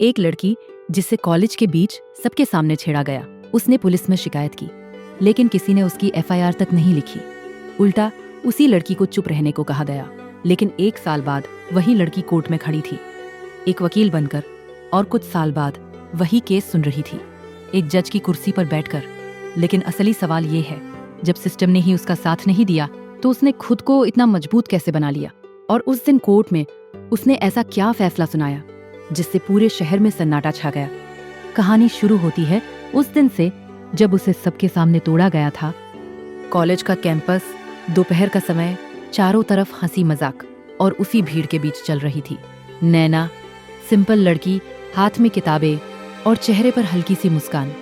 एक लड़की जिसे कॉलेज के बीच सबके सामने छेड़ा गया, उसने पुलिस में शिकायत की, लेकिन किसी ने उसकी एफआईआर तक नहीं लिखी। उल्टा उसी लड़की को चुप रहने को कहा गया। लेकिन 1 साल बाद वही लड़की कोर्ट में खड़ी थी, एक वकील बनकर, और कुछ साल बाद वही केस सुन रही थी, एक जज की कुर्सी पर बैठकर। लेकिन असली सवाल ये है, जब सिस्टम ने ही उसका साथ नहीं दिया तो उसने खुद को इतना मजबूत कैसे बना लिया? और उस दिन कोर्ट में उसने ऐसा क्या फैसला सुनाया जिससे पूरे शहर में सन्नाटा छा गया? कहानी शुरू होती है उस दिन से जब उसे सबके सामने तोड़ा गया था। कॉलेज का कैंपस, दोपहर का समय, चारों तरफ हंसी मजाक और उसी भीड़ के बीच चल रही थी नैना, सिंपल लड़की, हाथ में किताबें और चेहरे पर हल्की सी मुस्कान।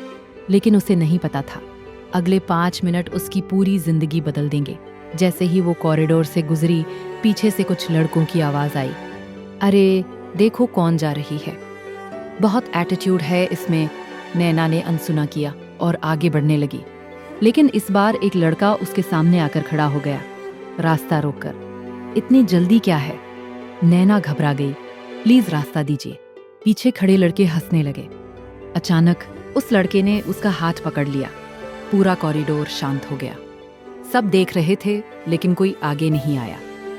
लेकिन उसे नहीं पता था अगले 5 मिनट उसकी पूरी जिंदगी बदल देंगे। जैसे ही वो कॉरिडोर से गुजरी, पीछे से कुछ लड़कों की आवाज आई, अरे देखो कौन जा रही है, बहुत एटीट्यूड है इसमें। नैना ने अनसुना किया और आगे बढ़ने लगी। लेकिन इस बार एक लड़का उसके सामने आकर खड़ा हो गया, रास्ता रोककर। इतनी जल्दी क्या है? नैना घबरा गई। प्लीज रास्ता दीजिए। पीछे खड़े लड़के हंसने लगे। अचानक उस लड़के ने उसका हाथ पकड़ लिया। पूरा कॉरिडोर शांत हो गया। सब देख रहे थे लेकिन कोई आगे नहीं आया।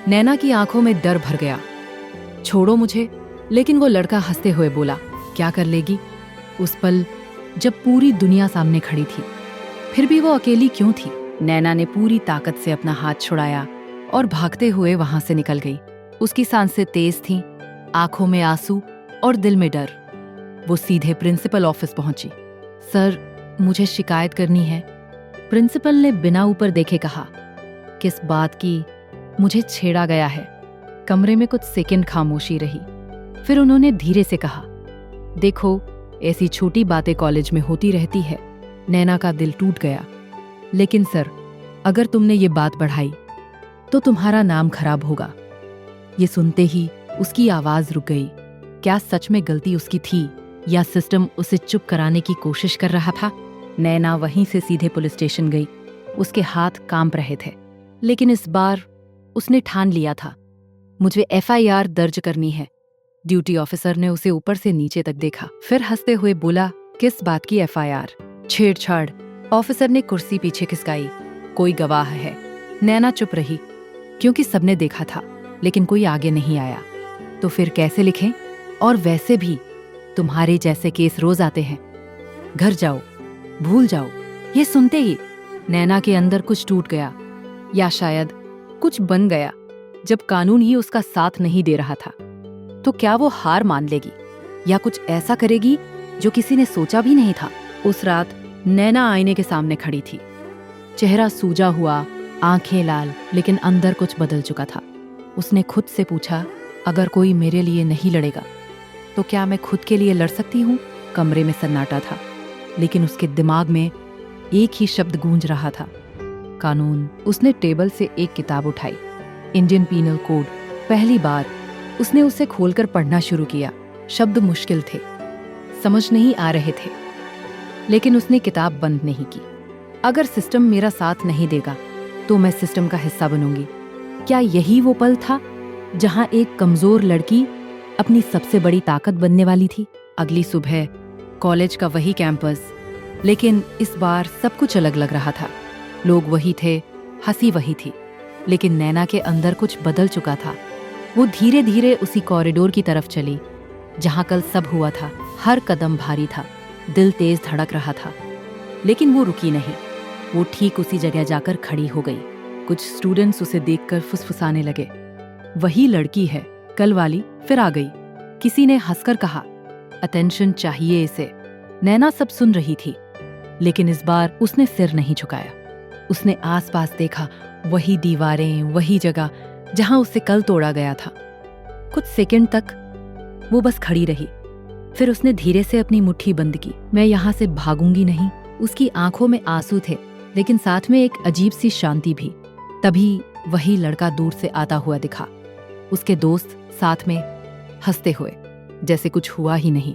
नैना की आंखों में डर भर गया। छोड़ो मुझे। लेकिन वो लड़का हंसते हुए बोला, क्या कर लेगी? उस पल जब पूरी दुनिया सामने खड़ी थी, फिर भी वो अकेली क्यों थी? नैना ने पूरी ताकत से अपना हाथ छुड़ाया और भागते हुए वहां से निकल गई। उसकी सांसें तेज थीं, आंखों में आंसू और दिल में डर। वो सीधे प्रिंसिपल ऑफिस पहुंची। सर, मुझे शिकायत करनी है। प्रिंसिपल ने बिना ऊपर देखे कहा, किस बात की? मुझे छेड़ा गया है। कमरे में कुछ सेकंड खामोशी रही। फिर उन्होंने धीरे से कहा, देखो, ऐसी छोटी बातें कॉलेज में होती रहती है। नैना का दिल टूट गया। लेकिन सर, अगर तुमने ये बात बढ़ाई तो तुम्हारा नाम खराब होगा। ये सुनते ही उसकी आवाज रुक गई। क्या सच में गलती उसकी थी या सिस्टम उसे चुप कराने की कोशिश कर रहा था? नैना वहीं से सीधे पुलिस स्टेशन गई। उसके हाथ कांप रहे थे, लेकिन इस बार उसने ठान लिया था, मुझे एफआईआर दर्ज करनी है। ड्यूटी ऑफिसर ने उसे ऊपर से नीचे तक देखा, फिर हंसते हुए बोला, किस बात की एफआईआर? छेड़छाड़। ऑफिसर ने कुर्सी पीछे खिसकाई। कोई गवाह है? नैना चुप रही, क्योंकि सबने देखा था, लेकिन कोई आगे नहीं आया। तो फिर कैसे लिखें? और वैसे भी तुम्हारे जैसे केस रोज आते हैं। घर जाओ, भूल जाओ। ये सुनते ही नैना के अंदर कुछ टूट गया, या शायद कुछ बन गया। जब कानून ही उसका साथ नहीं दे रहा था, तो क्या वो हार मान लेगी या कुछ ऐसा करेगी जो किसी ने सोचा भी नहीं था? उस रात नैना आईने के सामने खड़ी थी, चेहरा सूजा हुआ, आंखें लाल, लेकिन अंदर कुछ बदल चुका था। उसने खुद से पूछा, अगर कोई मेरे लिए नहीं लड़ेगा तो क्या मैं खुद के लिए लड़ सकती हूँ? कमरे में सन्नाटा था, लेकिन उसके दिमाग में एक ही शब्द गूंज रहा था, कानून। उसने टेबल से एक किताब उठाई, इंडियन पीनल कोड। पहली बार उसने उसे खोलकर पढ़ना शुरू किया। शब्द मुश्किल थे, समझ नहीं आ रहे थे, लेकिन उसने किताब बंद नहीं की। अगर सिस्टम मेरा साथ नहीं देगा तो मैं सिस्टम का हिस्सा बनूंगी। क्या यही वो पल था जहां एक कमजोर लड़की अपनी सबसे बड़ी ताकत बनने वाली थी? अगली सुबह कॉलेज का वही कैंपस, लेकिन इस बार सब कुछ अलग लग रहा था। लोग वही थे, हंसी वही थी, लेकिन नैना के अंदर कुछ बदल चुका था। वो धीरे धीरे उसी कॉरिडोर की तरफ चली जहां कल सब हुआ था। हर कदम भारी था, दिल तेज धड़क रहा था, लेकिन वो रुकी नहीं। वो ठीक उसी जगह जाकर खड़ी हो गई। कुछ स्टूडेंट्स उसे देखकर फुसफुसाने लगे, वही लड़की है कल वाली, फिर आ गई। किसी ने हंसकर कहा, अटेंशन चाहिए इसे। नैना सब सुन रही थी, लेकिन इस बार उसने सिर नहीं झुकाया। उसने आसपास देखा, वही दीवारें, वही जगह जहां उसे कल तोड़ा गया था। कुछ सेकंड तक वो बस खड़ी रही, फिर उसने धीरे से अपनी मुट्ठी बंद की। मैं यहां से भागूंगी नहीं। उसकी आंखों में आंसू थे, लेकिन साथ में एक अजीब सी शांति भी। तभी वही लड़का दूर से आता हुआ दिखा, उसके दोस्त साथ में, हंसते हुए, जैसे कुछ हुआ ही नहीं।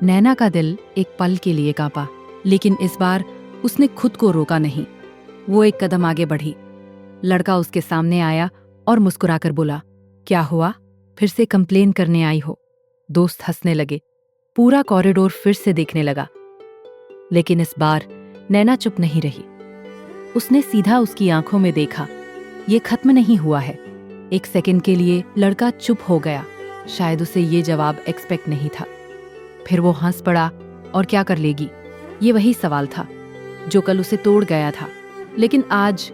नैना का दिल एक पल के लिए कांपा, लेकिन इस बार उसने खुद को रोका नहीं। वो एक कदम आगे बढ़ी। लड़का उसके सामने आया और मुस्कुराकर बोला, क्या हुआ? फिर से कंप्लेन करने आई हो? दोस्त हंसने लगे। पूरा कॉरिडोर फिर से देखने लगा, लेकिन इस बार नैना चुप नहीं रही। उसने सीधा उसकी आंखों में देखा। ये खत्म नहीं हुआ है। एक सेकंड के लिए लड़का चुप हो गया। शायद उसे ये जवाब एक्सपेक्ट नहीं था। फिर वो हंस पड़ा। और क्या कर लेगी? ये वही सवाल था जो कल उसे तोड़ गया था, लेकिन आज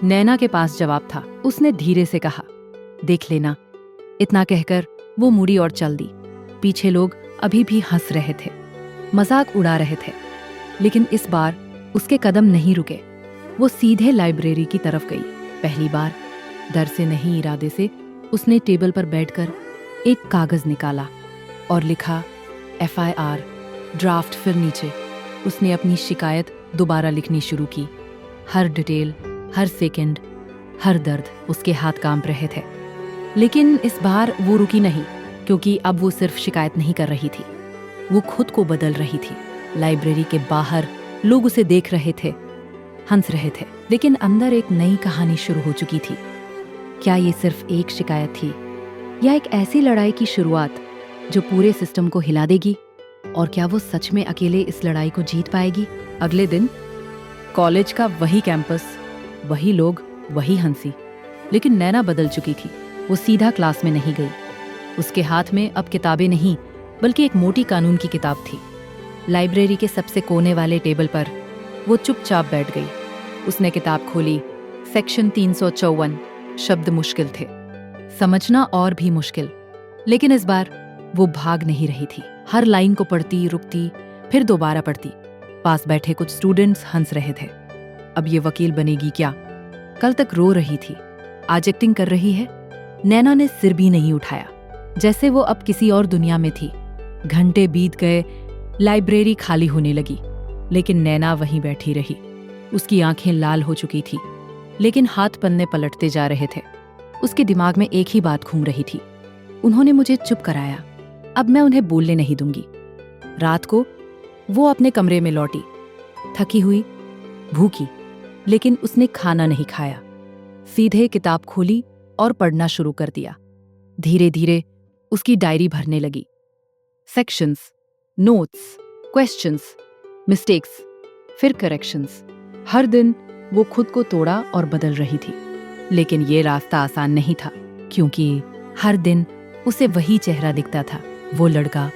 नैना के पास जवाब था। उसने धीरे से कहा, देख लेना। इतना कहकर वो मुड़ी और चल दी। पीछे लोग अभी भी हंस रहे थे, मजाक उड़ा रहे थे, लेकिन इस बार उसके कदम नहीं रुके। वो सीधे लाइब्रेरी की तरफ गई। पहली बार डर से नहीं, इरादे से उसने टेबल पर बैठकर एक कागज निकाला और लिखा FIR ड्राफ्ट। फिर नीचे उसने अपनी शिकायत दोबारा लिखनी शुरू की। हर डिटेल, हर सेकंड, हर दर्द उसके हाथ कांप रहे थे। लेकिन इस बार वो रुकी नहीं, क्योंकि अब वो सिर्फ शिकायत नहीं कर रही थी, वो खुद को बदल रही थी। लाइब्रेरी के बाहर लोग उसे देख रहे थे, हंस रहे थे, लेकिन अंदर एक नई कहानी शुरू हो चुकी थी। क्या ये सिर्फ एक शिकायत थी, या एक ऐसी लड़ाई की शुरुआत जो पूरे सिस्टम को हिला देगी? और क्या वो सच में अकेले इस लड़ाई को जीत पाएगी? अगले दिन कॉलेज का वही कैंपस, वही लोग, वही हंसी, लेकिन नैना बदल चुकी थी। वो सीधा क्लास में नहीं गई। उसके हाथ में अब किताबें नहीं, बल्कि एक मोटी कानून की किताब थी। लाइब्रेरी के सबसे कोने वाले टेबल पर वो चुपचाप बैठ गई। उसने किताब खोली। सेक्शन 354। शब्द मुश्किल थे, समझना और भी मुश्किल, लेकिन इस बार वो भाग नहीं रही थी। हर लाइन को पढ़ती, रुकती, फिर दोबारा पढ़ती। पास बैठे कुछ स्टूडेंट्स हंस रहे थे। अब ये वकील बनेगी क्या? कल तक रो रही थी, आज एक्टिंग कर रही है। नैना ने सिर भी नहीं उठाया, जैसे वो अब किसी और दुनिया में थी। घंटे बीत गए, लाइब्रेरी खाली होने लगी, लेकिन नैना वहीं बैठी रही। उसकी आंखें लाल हो चुकी थी, लेकिन हाथ पन्ने पलटते जा रहे थे। उसके दिमाग में एक ही बात घूम रही थी, उन्होंने मुझे चुप कराया, अब मैं उन्हें बोलने नहीं दूंगी। रात को वो अपने कमरे में लौटी, थकी हुई, भूखी, लेकिन उसने खाना नहीं खाया। सीधे किताब खोली और पढ़ना शुरू कर दिया। धीरे धीरे उसकी डायरी भरने लगी। सेक्शंस, नोट्स, क्वेश्चंस, मिस्टेक्स, फिर करेक्शंस। हर दिन वो खुद को तोड़ा और बदल रही थी, लेकिन ये रास्ता आसान नहीं था, क्योंकि हर दिन उसे वही चेहरा दिखता था, वो लड़का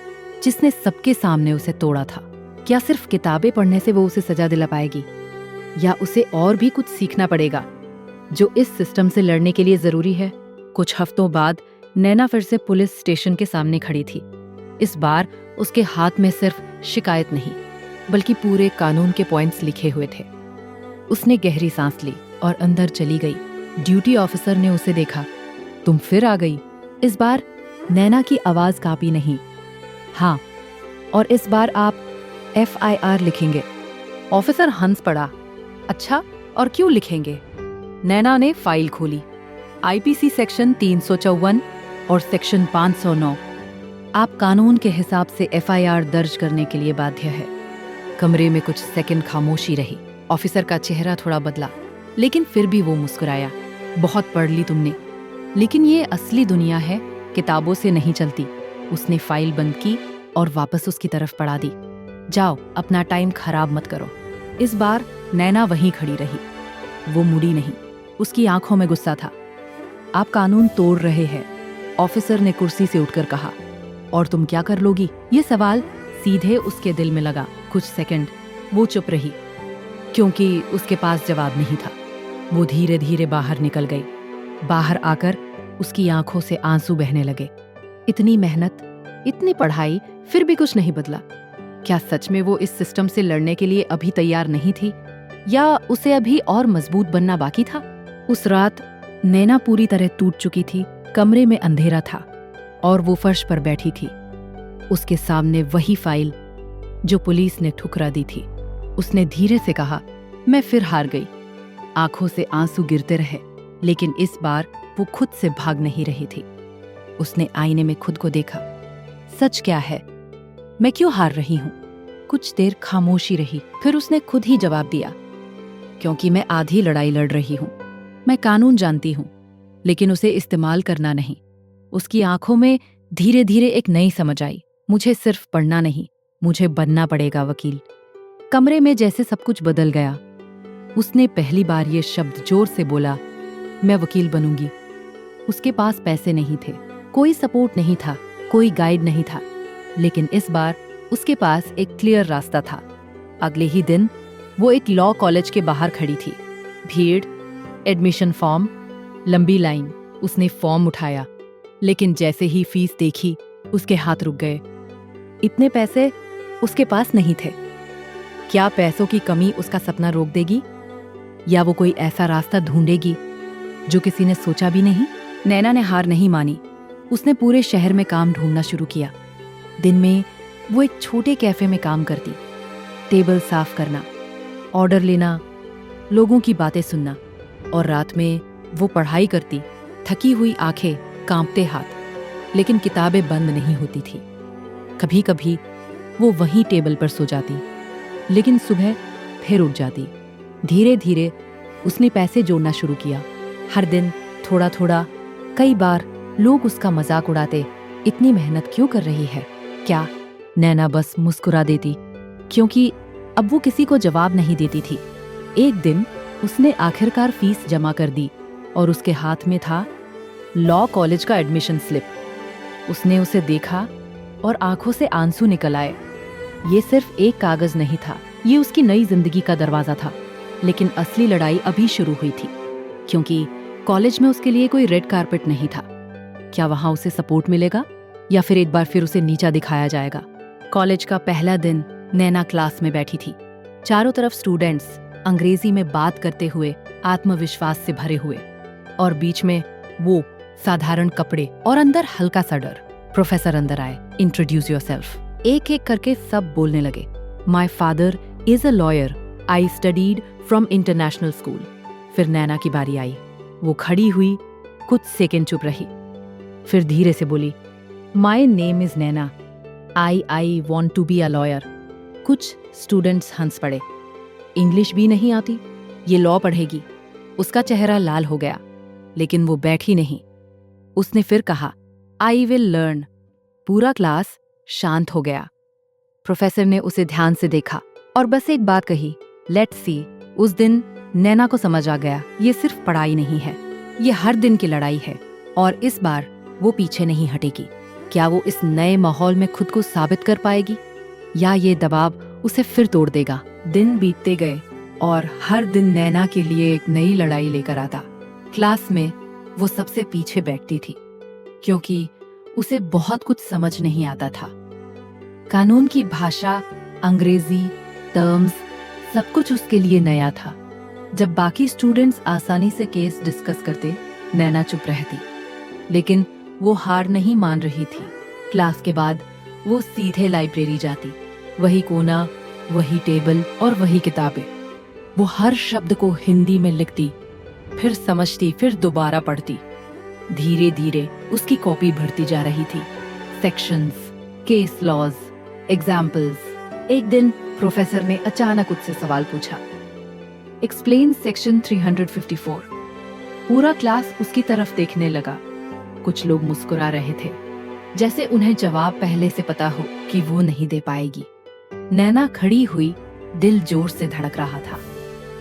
जिसने सबके सामने उसे तोड़ा था। क्या सिर्फ किताबें पढ़ने से वो उसे सजा दिला पाएगी, या उसे और भी कुछ सीखना पड़ेगा जो इस सिस्टम से लड़ने के लिए जरूरी है? कुछ हफ्तों बाद नैना फिर से पुलिस स्टेशन के सामने खड़ी थी। इस बार उसके हाथ में सिर्फ शिकायत नहीं, बल्कि पूरे कानून के पॉइंट्स लिखे हुए थे। उसने गहरी सांस ली और अंदर चली गई। ड्यूटी ऑफिसर ने उसे देखा। तुम फिर आ गई। इस बार नैना की आवाज कांपी नहीं। हाँ, और इस बार आप FIR लिखेंगे। ऑफिसर हंस पड़ा। अच्छा, और क्यों लिखेंगे? नैना ने फाइल खोली। IPC सेक्शन 354 और सेक्शन 509। आप कानून के हिसाब से FIR दर्ज करने के लिए बाध्य है। कमरे में कुछ सेकंड खामोशी रही। ऑफिसर का चेहरा थोड़ा बदला, लेकिन फिर भी वो मुस्कुराया। बहुत पढ़ ली तुमने, लेकिन ये असली दुनिया है, किताबों से नहीं चलती। उसने फाइल बंद की और वापस उसकी तरफ पढ़ा दी। जाओ, अपना टाइम खराब मत करो। इस बार नैना वहीं खड़ी रही, वो मुड़ी नहीं। उसकी आंखों में गुस्सा था। आप कानून तोड़ रहे हैं, ऑफिसर ने कुर्सी से उठकर कहा। और तुम क्या कर लोगी? ये सवाल सीधे उसके दिल में लगा। कुछ सेकंड वो चुप रही, क्योंकि उसके पास जवाब नहीं था। वो धीरे धीरे बाहर निकल गई। बाहर आकर उसकी आंखों से आंसू बहने लगे। इतनी मेहनत, इतनी पढ़ाई, फिर भी कुछ नहीं बदला। क्या सच में वो इस सिस्टम से लड़ने के लिए अभी तैयार नहीं थी, या उसे अभी और मजबूत बनना बाकी था? उस रात नैना पूरी तरह टूट चुकी थी। कमरे में अंधेरा था और वो फर्श पर बैठी थी। उसके सामने वही फाइल जो पुलिस ने ठुकरा दी थी। उसने धीरे से कहा, मैं फिर हार गई। आंखों से आंसू गिरते रहे, लेकिन इस बार वो खुद से भाग नहीं रही थी। उसने आईने में खुद को देखा। सच क्या है? मैं क्यों हार रही हूं? कुछ देर खामोशी रही, फिर उसने खुद ही जवाब दिया, क्योंकि मैं आधी लड़ाई लड़ रही हूं। मैं कानून जानती हूं, लेकिन उसे इस्तेमाल करना नहीं। उसकी आंखों में धीरे धीरे एक नई समझ आई। मुझे सिर्फ पढ़ना नहीं, मुझे बनना पड़ेगा वकील। कमरे में जैसे सब कुछ बदल गया। उसने पहली बार ये शब्द जोर से बोला, मैं वकील बनूंगी। उसके पास पैसे नहीं थे, कोई सपोर्ट नहीं था, कोई गाइड नहीं था, लेकिन इस बार उसके पास एक क्लियर रास्ता था। अगले ही दिन वो एक लॉ कॉलेज के बाहर खड़ी थी। भीड़, एडमिशन फॉर्म, लंबी लाइन। उसने फॉर्म उठाया, लेकिन जैसे ही फीस देखी उसके हाथ रुक गए। इतने पैसे उसके पास नहीं थे। क्या पैसों की कमी उसका सपना रोक देगी, या वो कोई ऐसा रास्ता ढूंढेगी जो किसी ने सोचा भी नहीं? नैना ने हार नहीं मानी। उसने पूरे शहर में काम ढूंढना शुरू किया। दिन में वो एक छोटे कैफे में काम करती, टेबल साफ करना, ऑर्डर लेना, लोगों की बातें सुनना, और रात में वो पढ़ाई करती, थकी हुई आंखें, कांपते हाथ। लेकिन किताबें बंद नहीं होती थी। कभी कभी वो वहीं टेबल पर सो जाती, लेकिन सुबह फिर उठ जाती। धीरे धीरे उसने पैसे जोड़ना शुरू किया, हर दिन थोड़ा थोड़ा। कई बार लोग उसका मजाक उड़ाते, इतनी मेहनत क्यों कर रही है? क्या? नैना बस मुस्कुरा देती, क्योंकि अब वो किसी को जवाब नहीं देती थी। एक दिन उसने आखिरकार फीस जमा कर दी और उसके हाथ में था लॉ कॉलेज का एडमिशन स्लिप। उसने उसे देखा और आंखों से आंसू निकल आए। ये सिर्फ एक कागज नहीं था, ये उसकी नई जिंदगी का दरवाजा था। लेकिन असली लड़ाई अभी शुरू हुई थी, क्योंकि कॉलेज में उसके लिए कोई रेड कारपेट नहीं था। क्या वहां उसे सपोर्ट मिलेगा, या फिर एक बार फिर उसे नीचा दिखाया जाएगा? कॉलेज का पहला दिन नैना क्लास में बैठी थी। चारों तरफ स्टूडेंट्स अंग्रेजी में बात करते हुए, आत्मविश्वास से भरे हुए, और बीच में वो साधारण कपड़े और अंदर हल्का सा डर। प्रोफेसर अंदर आए। Introduce yourself. एक एक करके सब बोलने लगे। My father is a lawyer, I studied from international school. फिर नैना की बारी आई। वो खड़ी हुई, कुछ सेकंड चुप रही, फिर धीरे से बोली, my name is Naina, I want to be a lawyer. कुछ स्टूडेंट्स हंस पड़े। इंग्लिश भी नहीं आती, ये लॉ पढ़ेगी? उसका चेहरा लाल हो गया, लेकिन वो बैठी नहीं। उसने फिर कहा, आई विल लर्न। पूरा क्लास शांत हो गया। प्रोफेसर ने उसे ध्यान से देखा और बस एक बात कही, लेट्स सी। उस दिन नैना को समझ आ गया, ये सिर्फ पढ़ाई नहीं है, ये हर दिन की लड़ाई है, और इस बार वो पीछे नहीं हटेगी। क्या वो इस नए माहौल में खुद को साबित कर पाएगी, या ये दबाव उसे फिर तोड़ देगा? दिन बीतते गए और हर दिन नैना के लिए एक नई लड़ाई लेकर आता। क्लास में वो सबसे पीछे बैठती थी, क्योंकि उसे बहुत कुछ समझ नहीं आता था। कानून की भाषा, अंग्रेजी, टर्म्स, सब कुछ उसके लिए नया था। जब बाकी स्टूडेंट्स आसानी से केस डिस्कस करते, नैना चुप रहती। लेकिन वो हार नहीं मान रही थी। क्लास के बाद वो सीधे लाइब्रेरी जाती। वही कोना, वही टेबल और वही किताबें। वो हर शब्द को हिंदी में लिखती, फिर समझती, फिर दोबारा पढ़ती। धीरे धीरे उसकी कॉपी भरती जा रही थी। Sections, case laws, examples. एक दिन प्रोफेसर ने अचानक उससे सवाल पूछा, एक्सप्लेन सेक्शन 354। पूरा क्लास उसकी तरफ देखने लगा। कुछ लोग मुस्कुरा रहे थे, जैसे उन्हें जवाब पहले से पता हो कि वो नहीं दे पाएगी। नैना खड़ी हुई, दिल जोर से धड़क रहा था,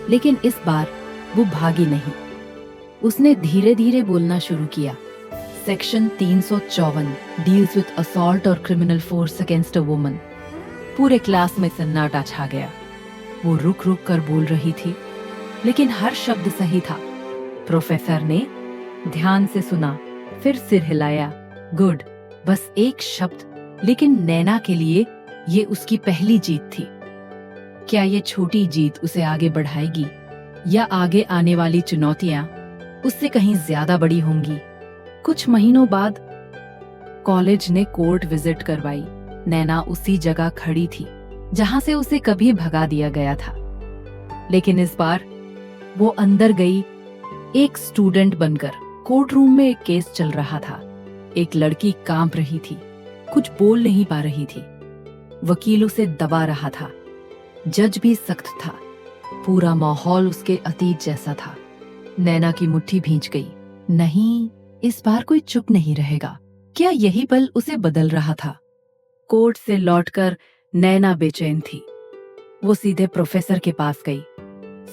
लेकिन इस बार वो भागी नहीं। उसने धीरे धीरे बोलना शुरू किया। सेक्शन 354 डील्स विद असॉल्ट और criminal force against a woman. पूरे क्लास में सन्नाटा छा गया। वो रुक रुक कर बोल रही थी, लेकिन हर शब्द सही था। प्रोफेसर ने ध्यान से सुना, फिर सिर हिलाया। गुड, बस एक शब्द, लेकिन नैना के लिए ये उसकी पहली जीत थी। क्या ये छोटी जीत उसे आगे बढ़ाएगी, या आगे आने वाली चुनौतियां उससे कहीं ज्यादा बड़ी होंगी? कुछ महीनों बाद कॉलेज ने कोर्ट विजिट करवाई। नैना उसी जगह खड़ी थी जहां से उसे कभी भगा दिया गया था, लेकिन इस बार वो अंदर गई, एक स्टूडेंट बनकर। कोर्ट रूम में एक केस चल रहा था। एक लड़की कांप रही थी, कुछ बोल नहीं पा रही थी। वकील उसे दबा रहा था, जज भी सख्त था। पूरा माहौल उसके अतीत जैसा था। नैना की मुट्ठी भींच गई। नहीं, इस बार कोई चुप नहीं रहेगा। क्या यही पल उसे बदल रहा था? कोर्ट से लौटकर नैना बेचैन थी। वो सीधे प्रोफेसर के पास गई।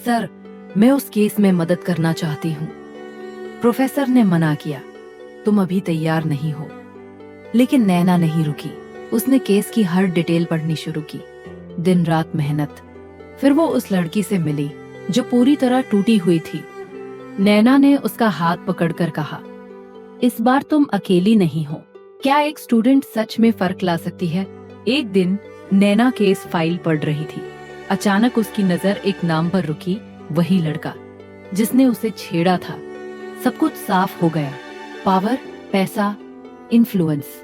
सर, मैं उस केस में मदद करना चाहती हूँ। प्रोफेसर ने मना किया, तुम अभी तैयार नहीं हो। लेकिन नैना नहीं रुकी। उसने केस की हर डिटेल पढ़नी शुरू की। दिन रात मेहनत। फिर वो उस लड़की से मिली जो पूरी तरह टूटी हुई थी। नैना ने उसका हाथ पकड़कर कहा, इस बार तुम अकेली नहीं हो। क्या एक स्टूडेंट सच में फर्क ला सकती है? एक दिन नैना केस फाइल पढ़ रही थी। अचानक उसकी नजर एक नाम पर रुकी, वही लड़का जिसने उसे छेड़ा था। सब कुछ साफ हो गया। पावर, पैसा, इन्फ्लुएंस।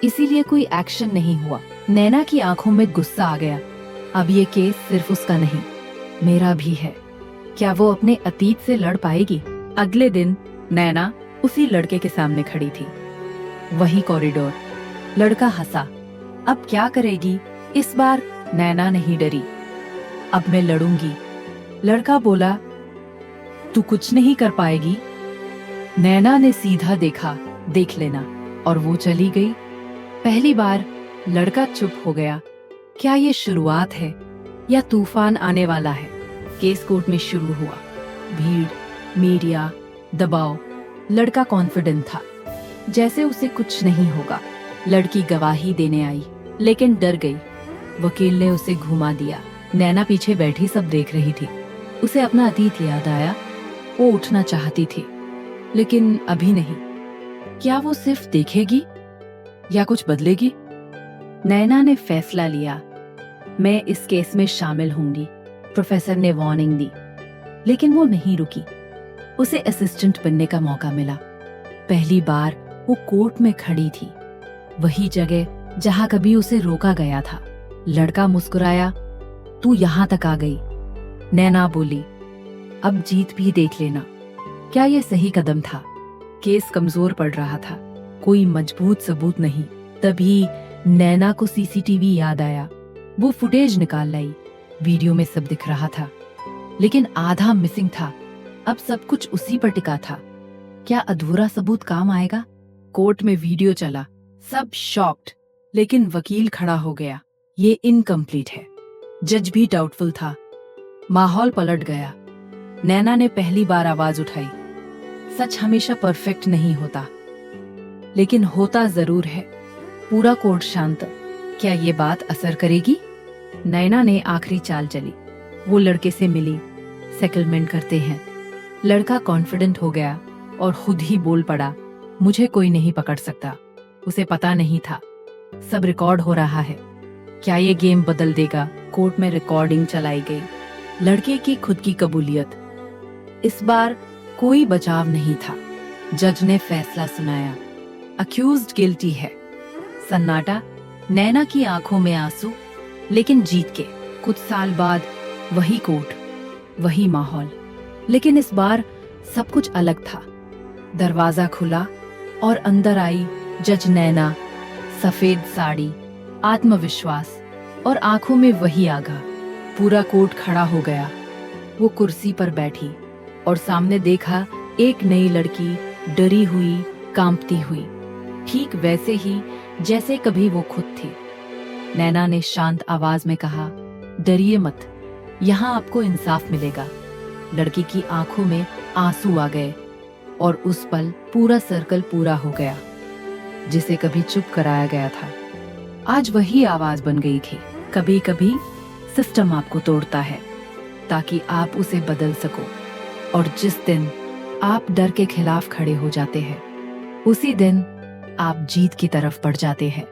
इसीलिए कोई एक्शन नहीं हुआ। नैना की आंखों में गुस्सा आ गया। अब ये केस सिर्फ उसका नहीं, मेरा भी है। क्या वो अपने अतीत से लड़ पाएगी? अगले दिन नैना उसी लड़के के सामने खड़ी थी। वही कॉरिडोर। लड़का हंसा। अब क्या करेगी? इस बार नैना नहीं डरी। अब मैं लड़ूंगी। लड़का बोला, तू कुछ नहीं कर पाएगी। नैना ने सीधा देखा, देख लेना, और वो चली गई। पहली बार लड़का चुप हो गया। क्या ये शुरुआत है या तूफान आने वाला है? केस कोर्ट में शुरू हुआ। भीड़, मीडिया, दबाव। लड़का कॉन्फिडेंट था, जैसे उसे कुछ नहीं होगा। लड़की गवाही देने आई, लेकिन डर गई। वकील ने उसे घुमा दिया। नैना पीछे बैठी सब देख रही थी। उसे अपना अतीत याद आया। वो उठना चाहती थी, लेकिन अभी नहीं। क्या वो सिर्फ देखेगी या कुछ बदलेगी? नैना ने फैसला लिया, मैं इस केस में शामिल होंगी। प्रोफेसर ने वार्निंग दी, लेकिन वो नहीं रुकी। उसे असिस्टेंट बनने का मौका मिला। पहली बार वो कोर्ट में खड़ी थी, वही जगह जहां कभी उसे रोका गया था। लड़का मुस्कुराया, तू यहां तक आ गई। नैना बोली, अब जीत भी देख लेना। क्या ये सही कदम था? केस कमजोर पड़ रहा था, कोई मजबूत सबूत नहीं। तभी नैना को सीसीटीवी याद आया। वो फुटेज निकाल लाई। वीडियो में सब दिख रहा था, लेकिन आधा मिसिंग था। अब सब कुछ उसी पर टिका था। क्या अधूरा सबूत काम आएगा? कोर्ट में वीडियो चला, सब शॉक्ड, लेकिन वकील खड़ा हो गया, ये इनकम्प्लीट है। जज भी डाउटफुल था। माहौल पलट गया। नैना ने पहली बार आवाज उठाई, सच हमेशा परफेक्ट नहीं होता, लेकिन होता जरूर है। पूरा कोर्ट शांत। क्या ये बात असर करेगी? नैना ने आखिरी चाल चली। वो लड़के से मिली, सेटलमेंट करते हैं। लड़का कॉन्फिडेंट हो गया और खुद ही बोल पड़ा, मुझे कोई नहीं पकड़ सकता। उसे पता नहीं था सब रिकॉर्ड हो रहा है। क्या ये गेम बदल देगा? कोर्ट में रिकॉर्डिंग चलाई गई। लड़के की खुद की कबूलियत। इस बार कोई बचाव नहीं था। जज ने फैसला सुनाया, अक्यूज्ड गिल्टी है। सन्नाटा, नैना की आंखों में आंसू, लेकिन जीत के। कुछ साल बाद वही कोर्ट, वही माहौल, लेकिन इस बार सब कुछ अलग था। दरवाजा खुला और अंदर आई जज नैना। सफेद साड़ी, आत्मविश्वास और आंखों में वही आगा। पूरा कोर्ट खड़ा हो गया। वो कुर्सी पर बैठी और सामने देखा एक नई लड़की, डरी हुई, कांपती हुई, ठीक वैसे ही जैसे कभी वो खुद थी। नैना ने शांत आवाज में कहा, डरिए मत, यहाँ आपको इंसाफ मिलेगा। लड़की की आंखों में आंसू आ गए और उस पल पूरा सर्कल पूरा हो गया। जिसे कभी चुप कराया गया था, आज वही आवाज बन गई थी। कभी कभी सिस्टम आपको तोड़ता है ताकि आप उसे बदल सको, और जिस दिन आप डर के खिलाफ खड़े हो जाते हैं, उसी दिन आप जीत की तरफ बढ़ जाते हैं।